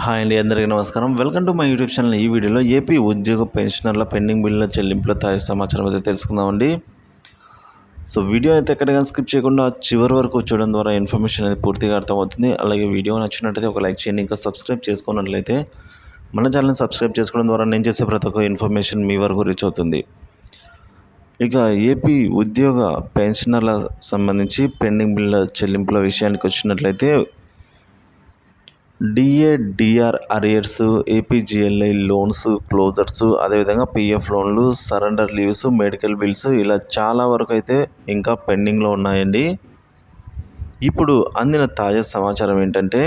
Hi అండి, అందరికీ నమస్కారం. Welcome to my YouTube channel. ఈ వీడియోలో ఏపీ ఉద్యోగ పెన్షనర్ల పెండింగ్ బిల్లుల చెల్లింపుల తాజా సమాచారం అయితే తెలుసుకుందామండి. సో వీడియో అయితే ఎక్కడ కానీ స్కిప్ చేయకుండా చివరి వరకు చూడడం ద్వారా ఇన్ఫర్మేషన్ అనేది పూర్తిగా అర్థమవుతుంది. అలాగే వీడియో నచ్చినట్టయితే ఒక లైక్ చేయండి. ఇంకా సబ్స్క్రైబ్ చేసుకున్నట్లయితే మన ఛానల్ని సబ్స్క్రైబ్ చేసుకోవడం ద్వారా నేను చేసే ప్రతి ఒక్క ఇన్ఫర్మేషన్ మీ వరకు రీచ్ అవుతుంది. ఇక ఏపీ ఉద్యోగ పెన్షనర్ల సంబంధించి పెండింగ్ బిల్లుల చెల్లింపుల విషయానికి వచ్చినట్లయితే DA, DR arrears, APGLI loans closures, అదేవిధంగా పీఎఫ్ లోన్లు, సరెండర్ లీవ్స్, మెడికల్ బిల్స్ ఇలా చాలా వరకు అయితే ఇంకా పెండింగ్లో ఉన్నాయండి. ఇప్పుడు అందిన తాజా సమాచారం ఏంటంటే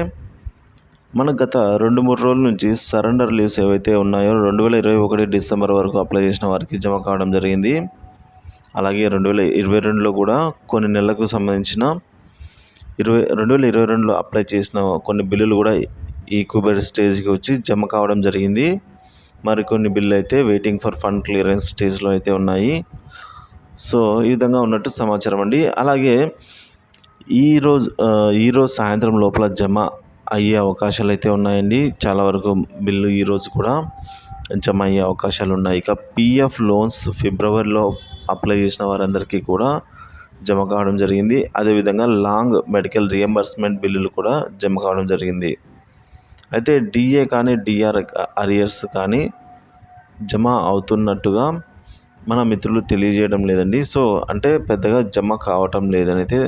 మన గత 2-3 రోజుల నుంచి సరెండర్ లీవ్స్ ఏవైతే ఉన్నాయో 2021 డిసెంబర్ వరకు అప్లై చేసిన వారికి జమ కావడం జరిగింది. అలాగే 2022లో కూడా కొన్ని నెలలకు సంబంధించిన 2022లో అప్లై చేసిన కొన్ని బిల్లులు కూడా ఈక్వబెడ్ స్టేజ్కి వచ్చి జమ కావడం జరిగింది. మరికొన్ని బిల్లు అయితే వెయిటింగ్ ఫర్ ఫండ్ క్లియరెన్స్ స్టేజ్లో అయితే ఉన్నాయి. సో ఈ విధంగా ఉన్నట్టు సమాచారం అండి. అలాగే ఈరోజు సాయంత్రం లోపల జమ అయ్యే అవకాశాలు అయితే ఉన్నాయండి. చాలా వరకు బిల్లు ఈరోజు కూడా జమ అయ్యే అవకాశాలు ఉన్నాయి. ఇక పీఎఫ్ లోన్స్ ఫిబ్రవరిలో అప్లై చేసిన వారందరికీ కూడా జమ కావడం జరిగింది. అదేవిధంగా లాంగ్ మెడికల్ రియంబర్స్మెంట్ బిల్లులు కూడా జమ కావడం జరిగింది. అయితే డిఏ కానీ డిఆర్ అరియర్స్ కానీ జమ అవుతున్నట్టుగా మన మిత్రులు తెలియజేయడం లేదండి. సో అంటే పెద్దగా జమ కావటం లేదని అయితే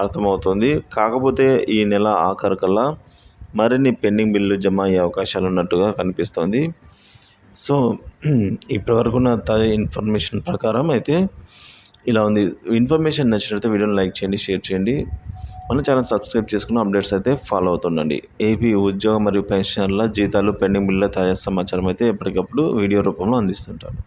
అర్థమవుతుంది. కాకపోతే ఈ నెల ఆఖరికల్లా మరిన్ని పెండింగ్ బిల్లు జమ అయ్యే అవకాశాలు ఉన్నట్టుగా కనిపిస్తోంది. సో ఇప్పటివరకు నా తాజా ఇన్ఫర్మేషన్ ప్రకారం అయితే ఇలా ఉంది. ఇన్ఫర్మేషన్ నచ్చినట్లయితే వీడియోని లైక్ చేయండి, షేర్ చేయండి. మన ఛానల్ సబ్స్క్రైబ్ చేసుకుని అప్డేట్స్ అయితే ఫాలో అవుతుండండి. ఏపీ ఉద్యోగ మరియు పెన్షనర్ల జీతాలు పెండింగ్ బిల్లుల తాజా సమాచారం అయితే ఎప్పటికప్పుడు వీడియో రూపంలో అందిస్తుంటాను.